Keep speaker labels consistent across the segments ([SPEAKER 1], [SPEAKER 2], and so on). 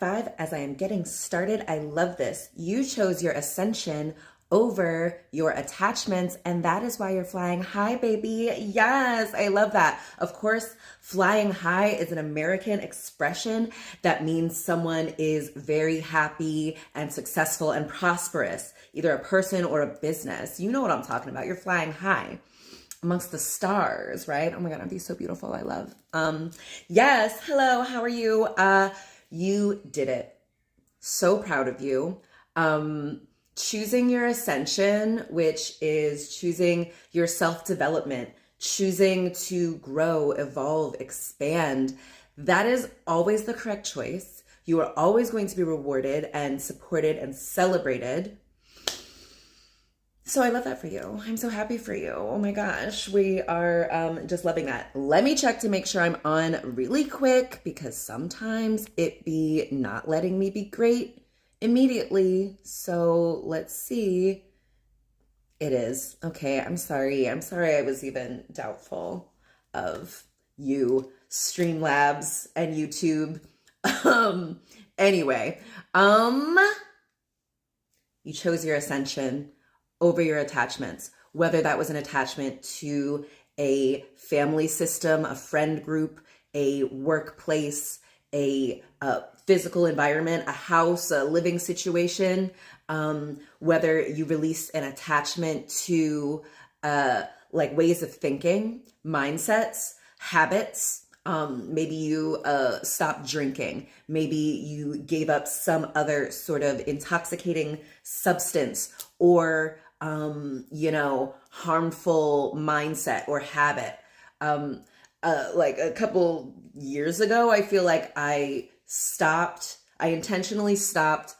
[SPEAKER 1] 5 as I am getting started. I love this. You chose your ascension over your attachments, and that is why you're flying high, baby. Yes, I love that. Of course, flying high is an American expression that means someone is very happy and successful and prosperous, either a person or a business. You know what I'm talking about. You're flying high amongst the stars, right? Oh my God, aren't these so beautiful? I love. Yes, hello, how are you? You did it. So proud of you. Choosing your ascension, which is choosing your self-development, choosing to grow, evolve, expand. That is always the correct choice. You are always going to be rewarded and supported and celebrated. So I love that for you. I'm so happy for you. Oh my gosh, we are just loving that. Let me check to make sure I'm on really quick, because sometimes it be not letting me be great immediately. So let's see. It is. Okay, I'm sorry. I'm sorry I was even doubtful of you, Streamlabs and YouTube. Anyway, you chose your ascension over your attachments, whether that was an attachment to a family system, a friend group, a workplace, a physical environment, a house, a living situation, whether you released an attachment to like ways of thinking, mindsets, habits. Maybe you stopped drinking. Maybe you gave up some other sort of intoxicating substance or harmful mindset or habit. Like a couple years ago, I feel like I intentionally stopped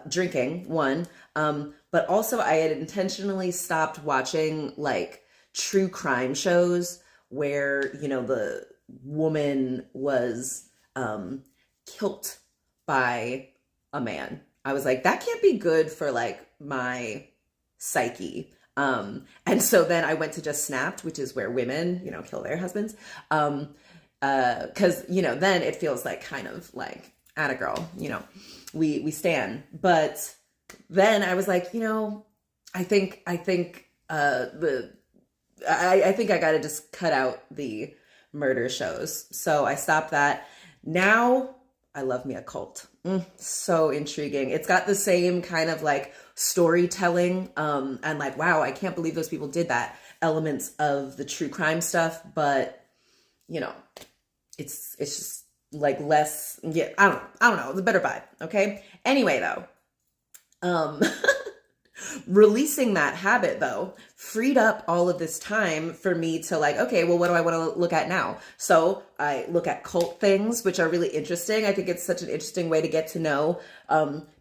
[SPEAKER 1] drinking, one, but also I had intentionally stopped watching like true crime shows where, the woman was killed by a man. I was like, that can't be good for like my psyche. And so then I went to just Snapped, which is where women, kill their husbands. Cause then it feels like kind of like atta girl, we stand. But then I was like, I think I gotta just cut out the murder shows. So I stopped that. Now I love me a cult. So intriguing. It's got the same kind of like storytelling, and like, wow, I can't believe those people did that, elements of the true crime stuff, but it's just like less, yeah, I don't know. It's a better vibe. Okay. Anyway, though, releasing that habit though freed up all of this time for me to like, okay, well, what do I want to look at now? So I look at cult things, which are really interesting. I think it's such an interesting way to get to know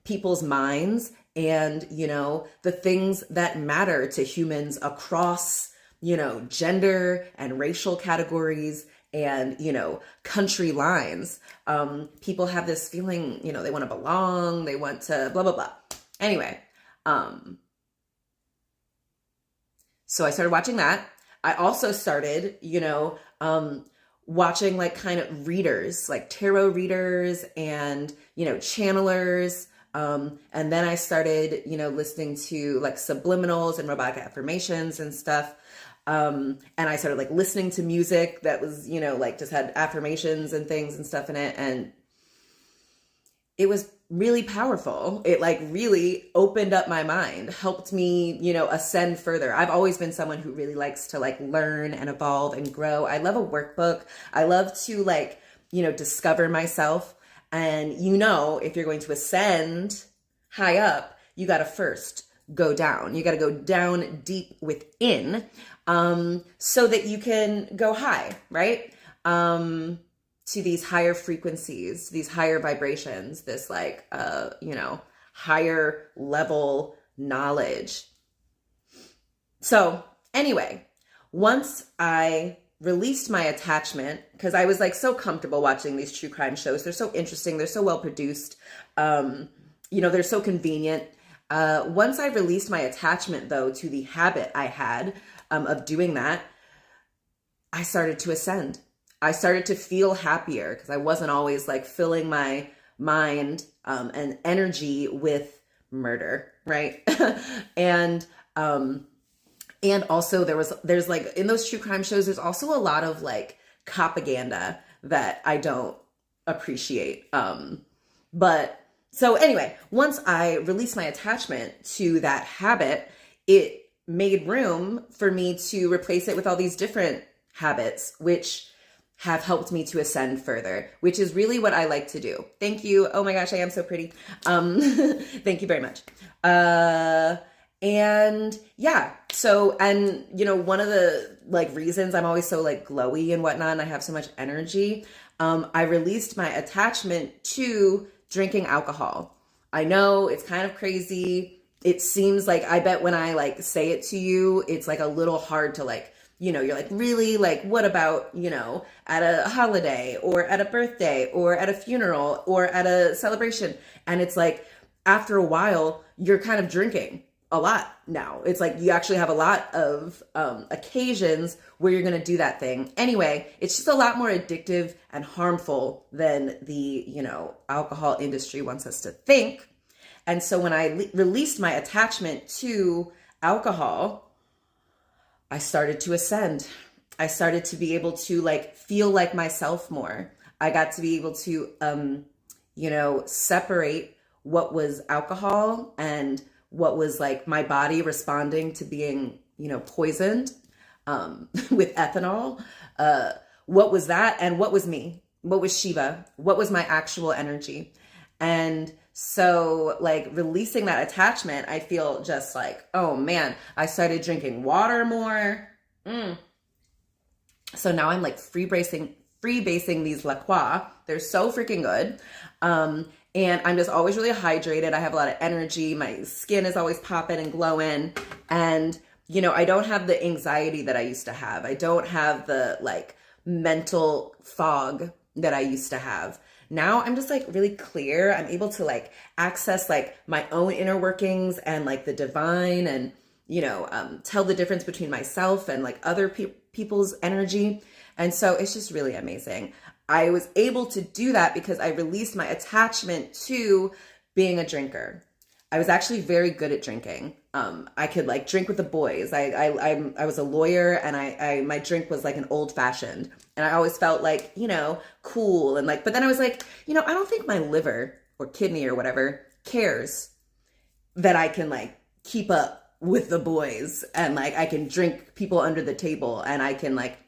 [SPEAKER 1] people's minds and, the things that matter to humans across, gender and racial categories and, country lines. People have this feeling, they want to belong, they want to blah, blah, blah. Anyway, so I started watching that. I also started, watching like kind of readers, like tarot readers and, channelers. And then I started, listening to like subliminals and robotic affirmations and stuff. And I started like listening to music that was, like just had affirmations and things and stuff in it. And it was really powerful. It like really opened up my mind, helped me, ascend further. I've always been someone who really likes to like learn and evolve and grow. I love a workbook. I love to like, discover myself. And if you're going to ascend high up, you got to first go down. You got to go down deep within, so that you can go high, right? To these higher frequencies, these higher vibrations, this like, higher level knowledge. So anyway, once I released my attachment, because I was like so comfortable watching these true crime shows. They're so interesting. They're so well produced. They're so convenient. Once I released my attachment though, to the habit I had of doing that, I started to ascend. I started to feel happier because I wasn't always like filling my mind, and energy with murder, right? and and also there's like in those true crime shows, there's also a lot of like propaganda that I don't appreciate. But so anyway, once I released my attachment to that habit, it made room for me to replace it with all these different habits, which have helped me to ascend further, which is really what I like to do. Thank you. Oh my gosh, I am so pretty. Thank you very much. And yeah, so, and you know, one of the like reasons I'm always so like glowy and whatnot, and I have so much energy, I released my attachment to drinking alcohol. I know it's kind of crazy. It seems like, I bet when I like say it to you, it's like a little hard to like, you know, you're like, really? Like, what about, you know, at a holiday or at a birthday or at a funeral or at a celebration? And it's like, after a while, you're kind of drinking a lot now. It's like you actually have a lot of occasions where you're going to do that thing. Anyway, it's just a lot more addictive and harmful than the, you know, alcohol industry wants us to think. And so when I released my attachment to alcohol, I started to ascend. I started to be able to like feel like myself more. I got to be able to, you know, separate what was alcohol and what was like my body responding to being, you know, poisoned with ethanol. What was that? And what was me? What was Sheba? What was my actual energy? And so like releasing that attachment, I feel just like, oh man, I started drinking water more. So now I'm like freebasing these La Croix. They're so freaking good. And I'm just always really hydrated. I have a lot of energy. My skin is always popping and glowing. And, you know, I don't have the anxiety that I used to have. I don't have the like mental fog that I used to have. Now I'm just like really clear. I'm able to like access like my own inner workings and like the divine and, you know, tell the difference between myself and like other people's energy. And so it's just really amazing. I was able to do that because I released my attachment to being a drinker. I was actually very good at drinking. I could like drink with the boys. I was a lawyer, and I my drink was like an old fashioned, and I always felt like, you know, cool and like. But then I was like, you know, I don't think my liver or kidney or whatever cares that I can like keep up with the boys, and like I can drink people under the table, and I can like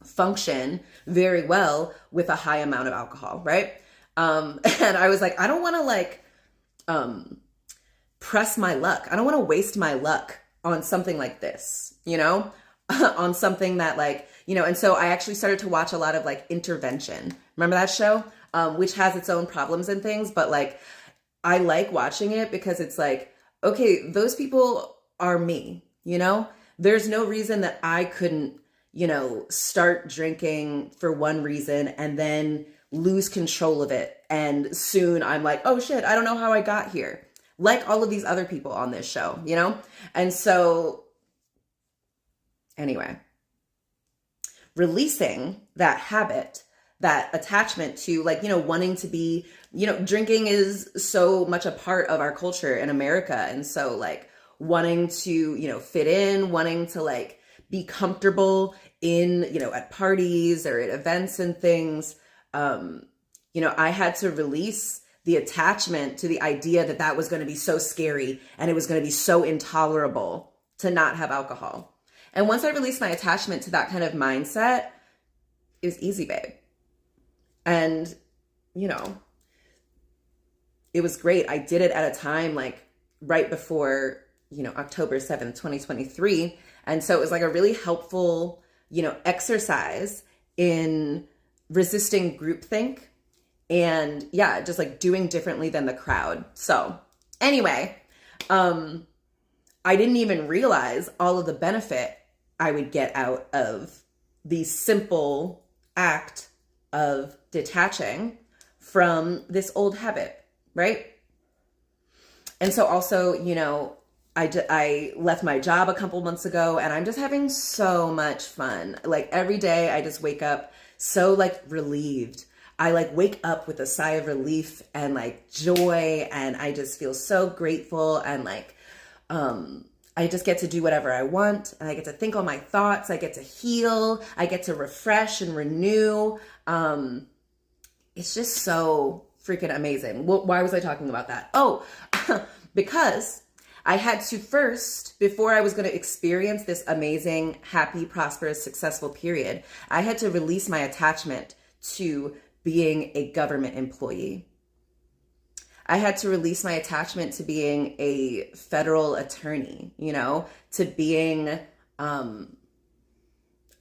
[SPEAKER 1] function very well with a high amount of alcohol, right? And I was like, I don't want to like press my luck. I don't want to waste my luck on something like this, you know, on something that like, you know. And so I actually started to watch a lot of like Intervention. Remember that show? Which has its own problems and things, but like I like watching it because it's like, okay, those people are me, you know? There's no reason that I couldn't, you know, start drinking for one reason and then lose control of it. And soon I'm like, oh shit, I don't know how I got here. Like all of these other people on this show, you know? And so anyway, releasing that habit, that attachment to like, you know, wanting to be, you know, drinking is so much a part of our culture in America. And so like wanting to, you know, fit in, wanting to like be comfortable in, you know, at parties or at events and things. You know, I had to release the attachment to the idea that that was going to be so scary and it was going to be so intolerable to not have alcohol. And once I released my attachment to that kind of mindset, it was easy, babe. And, you know, it was great. I did it at a time like right before, you know, October 7th, 2023. And so it was like a really helpful, you know, exercise in resisting groupthink and yeah, just like doing differently than the crowd. So anyway, I didn't even realize all of the benefit I would get out of the simple act of detaching from this old habit, right? And so also, you know, I left my job a couple months ago and I'm just having so much fun. Like every day I just wake up so like relieved. I like wake up with a sigh of relief and like joy, and I just feel so grateful, and like I just get to do whatever I want, and I get to think all my thoughts, I get to heal, I get to refresh and renew. It's just so freaking amazing. Why was I talking about that? Oh, because I had to first, before I was going to experience this amazing, happy, prosperous, successful period, I had to release my attachment to being a government employee. I had to release my attachment to being a federal attorney, you know, to being a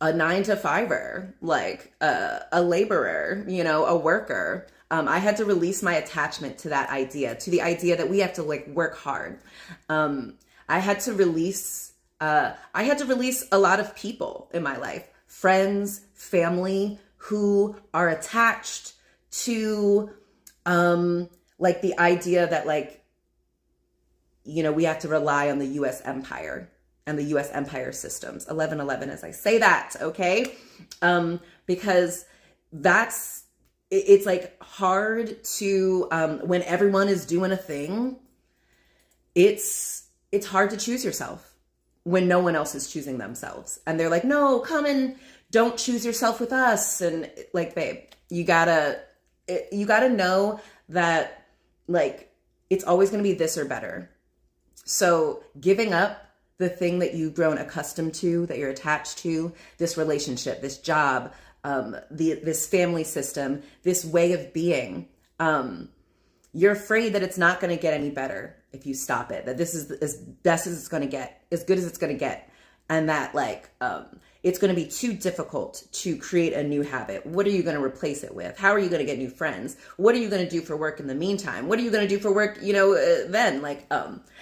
[SPEAKER 1] 9-to-5er, like a laborer, you know, a worker. I had to release my attachment to that idea, to the idea that we have to like work hard. I had to release a lot of people in my life, friends, family, who are attached to like the idea that like, you know, we have to rely on the US empire and the US empire systems. 11/11 as I say that, okay? Because it's like hard to, when everyone is doing a thing, it's hard to choose yourself when no one else is choosing themselves. And they're like, no, come and don't choose yourself with us. And like, babe, you gotta know that like, it's always going to be this or better. So giving up the thing that you've grown accustomed to, that you're attached to, this relationship, this job, this family system, this way of being, you're afraid that it's not going to get any better if you stop it, that this is as best as it's going to get, as good as it's going to get. And that like, it's going to be too difficult to create a new habit. What are you going to replace it with? How are you going to get new friends? What are you going to do for work in the meantime? What are you going to do for work, you know, then? Like,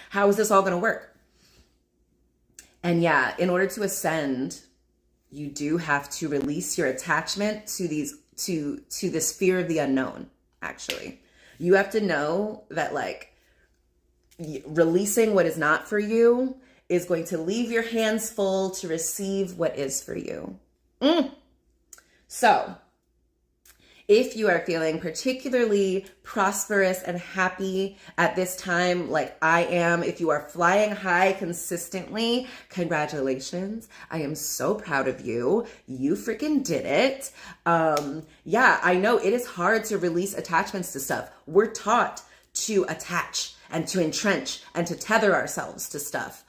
[SPEAKER 1] how is this all going to work? And yeah, in order to ascend, you do have to release your attachment to this fear of the unknown, actually. You have to know that like releasing what is not for you is going to leave your hands full to receive what is for you. So if you are feeling particularly prosperous and happy at this time, like I am, if you are flying high consistently, congratulations. I am so proud of you. You freaking did it. Yeah, I know it is hard to release attachments to stuff. We're taught to attach and to entrench and to tether ourselves to stuff.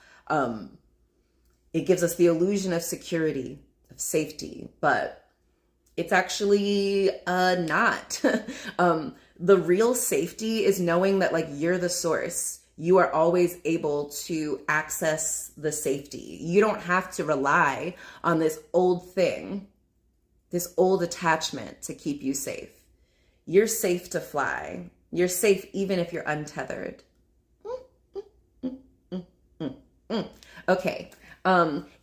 [SPEAKER 1] It gives us the illusion of security, of safety, but it's actually not. The real safety is knowing that like you're the source. You are always able to access the safety. You don't have to rely on this old thing, this old attachment to keep you safe. You're safe to fly. You're safe even if you're untethered. Okay.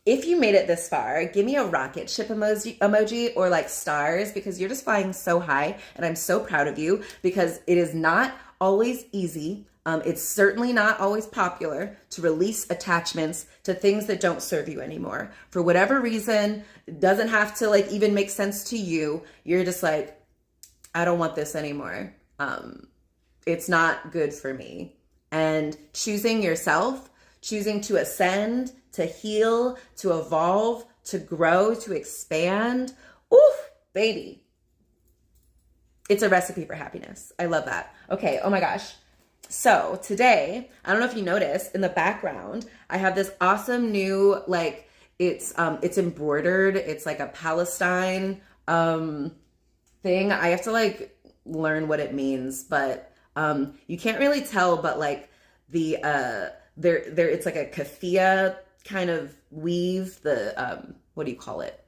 [SPEAKER 1] If you made it this far, give me a rocket ship emoji or like stars, because you're just flying so high and I'm so proud of you, because it is not always easy. It's certainly not always popular to release attachments to things that don't serve you anymore. For whatever reason, it doesn't have to like even make sense to you. You're just like, I don't want this anymore. It's not good for me. And choosing yourself, choosing to ascend, to heal, to evolve, to grow, to expand. Oof, baby. It's a recipe for happiness. I love that. Okay, oh my gosh. So today, I don't know if you noticed, in the background, I have this awesome new, like, it's embroidered. It's like a Palestine thing. I have to like learn what it means, but you can't really tell, but like the it's like a keffiyeh kind of weave. The what do you call it?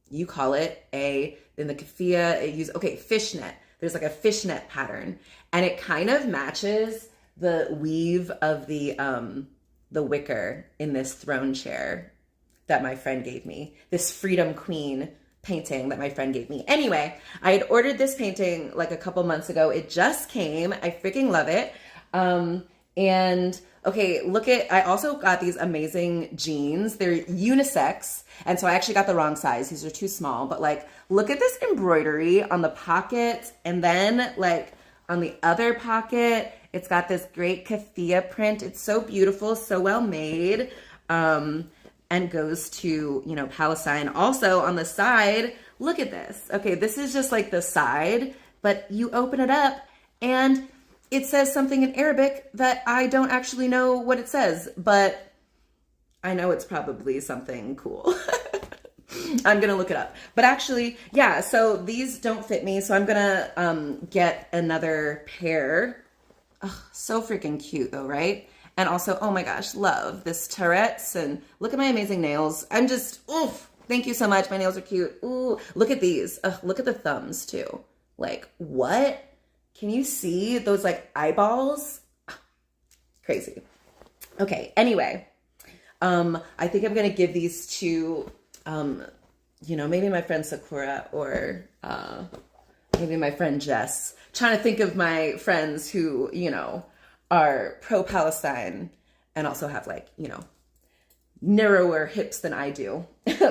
[SPEAKER 1] You call it in the keffiyeh fishnet. There's like a fishnet pattern, and it kind of matches the weave of the wicker in this throne chair that my friend gave me. This Freedom Queen painting that my friend gave me. Anyway, I had ordered this painting like a couple months ago. It just came. I freaking love it. And Okay, I also got these amazing jeans. They're unisex. And so I actually got the wrong size. These are too small, but like, look at this embroidery on the pocket. And then like on the other pocket, it's got this great keffiyeh print. It's so beautiful, so well made. And goes to, you know, Palestine. Also on the side, look at this. Okay, this is just like the side, but you open it up and it says something in Arabic that I don't actually know what it says, but I know it's probably something cool. I'm gonna look it up. But actually, yeah, so these don't fit me, so I'm gonna get another pair. Oh, so freaking cute though, right? And also, oh my gosh, love this Tourette's, and look at my amazing nails. I'm just, oof, thank you so much. My nails are cute. Ooh, look at these. Look at the thumbs too. Like, what? Can you see those like eyeballs? Crazy. Okay, anyway, I think I'm gonna give these to, you know, maybe my friend Sakura or maybe my friend Jess. Trying to think of my friends who, you know, are pro-Palestine and also have like, you know, narrower hips than I do,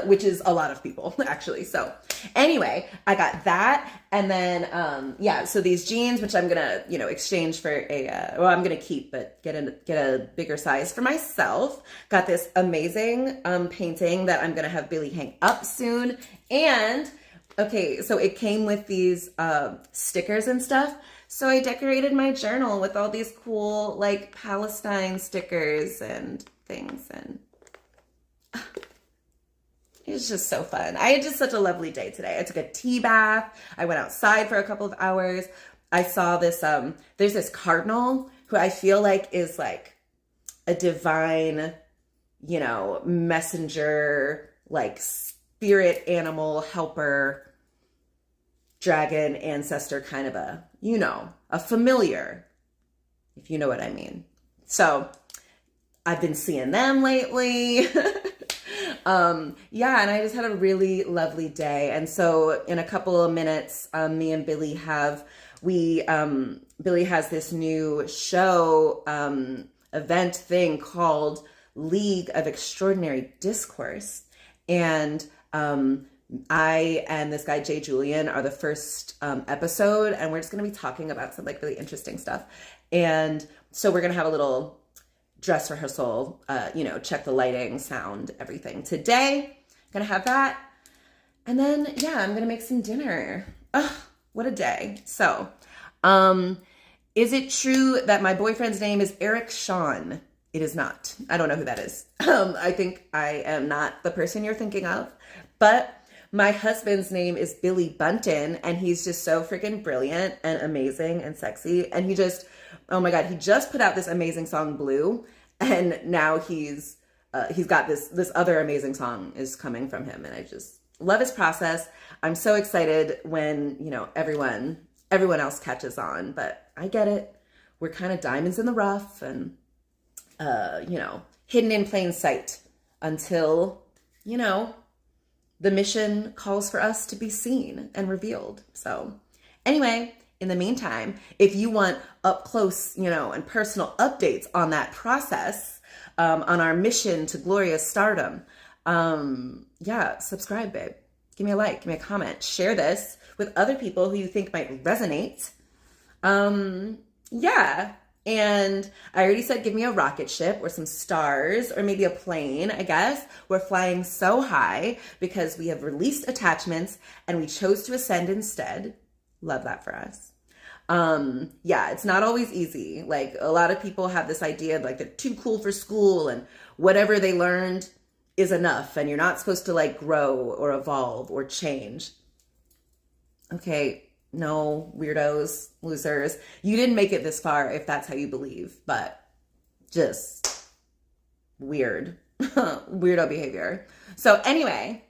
[SPEAKER 1] which is a lot of people actually. So anyway, I got that. And then, yeah, so these jeans, which I'm gonna, you know, exchange for well, I'm gonna keep, but get a bigger size for myself. Got this amazing painting that I'm gonna have Billy hang up soon. And okay, so it came with these stickers and stuff. So I decorated my journal with all these cool like Palestine stickers and things, and it's just so fun. I had just such a lovely day today. I took a tea bath. I went outside for a couple of hours. I saw this, there's this cardinal who I feel like is like a divine, you know, messenger, like spirit animal helper, dragon ancestor, kind of a, you know, a familiar, if you know what I mean. So I've been seeing them lately. Yeah, and I just had a really lovely day. And so in a couple of minutes, me and Billy Billy has this new show, event thing called League of Extraordinary Discourse. And, I and this guy, Jay Julian, are the first episode, and we're just going to be talking about some like really interesting stuff. And so we're going to have a little dress rehearsal, you know, check the lighting, sound, everything. Today, going to have that. And then, yeah, I'm going to make some dinner. Ugh, what a day. So, is it true that my boyfriend's name is Eric Sean? It is not. I don't know who that is. I think I am not the person you're thinking of, but my husband's name is Billy Bunton, and he's just so freaking brilliant and amazing and sexy. And he just, oh my God, he just put out this amazing song, Blue. And now he's got this other amazing song is coming from him. And I just love his process. I'm so excited when, you know, everyone else catches on, but I get it. We're kind of diamonds in the rough and, you know, hidden in plain sight until, you know, the mission calls for us to be seen and revealed. So anyway, in the meantime, if you want up close, you know, and personal updates on that process, on our mission to glorious stardom, yeah, subscribe, babe. Give me a like, give me a comment, share this with other people who you think might resonate. Yeah. And I already said, give me a rocket ship or some stars or maybe a plane, I guess. We're flying so high because we have released attachments and we chose to ascend instead. Love that for us. Yeah, it's not always easy. Like a lot of people have this idea like they're too cool for school and whatever they learned is enough and you're not supposed to like grow or evolve or change. Okay. No, weirdos, losers. You didn't make it this far if that's how you believe, but just weird, weirdo behavior. So anyway,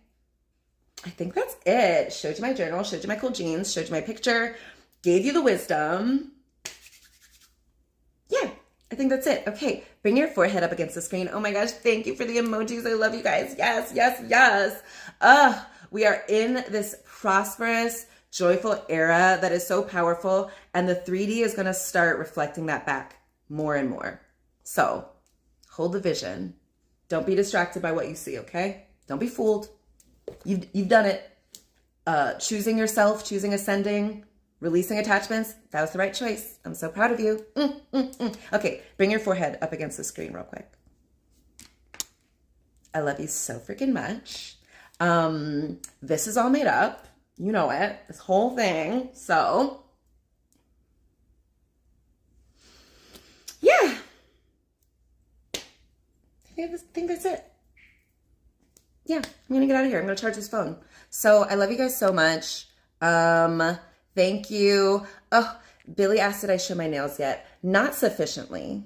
[SPEAKER 1] I think that's it. Showed you my journal, showed you my cool jeans, showed you my picture, gave you the wisdom. Yeah, I think that's it. Okay, bring your forehead up against the screen. Oh my gosh, thank you for the emojis. I love you guys. Yes, yes, yes. We are in this prosperous, joyful era that is so powerful, and the 3D is going to start reflecting that back more and more. So Hold the vision. Don't be distracted by what you see, okay? Don't be fooled. You've done it. Choosing yourself, choosing ascending, releasing attachments. That was the right choice. I'm so proud of you. Okay, bring your forehead up against the screen real quick. I love you so freaking much. This is all made up. You know it. This whole thing. So, yeah. I think that's it. Yeah, I'm going to get out of here. I'm going to charge this phone. So I love you guys so much. Thank you. Oh, Billy asked, did I show my nails yet? Not sufficiently.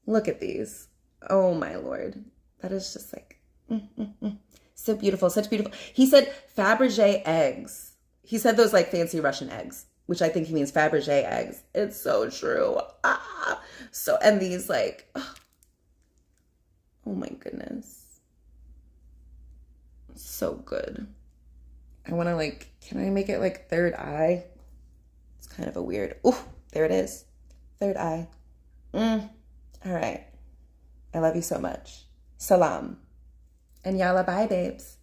[SPEAKER 1] Look at these. Oh my Lord. That is just like, so beautiful. Such beautiful. He said Fabergé eggs. He said those like fancy Russian eggs, which I think he means Fabergé eggs. It's so true. So, and these like, oh my goodness. So good. I want to like, can I make it like third eye? It's kind of a weird, oh, there it is. Third eye. All right. I love you so much. Salam. And yalla bye, babes.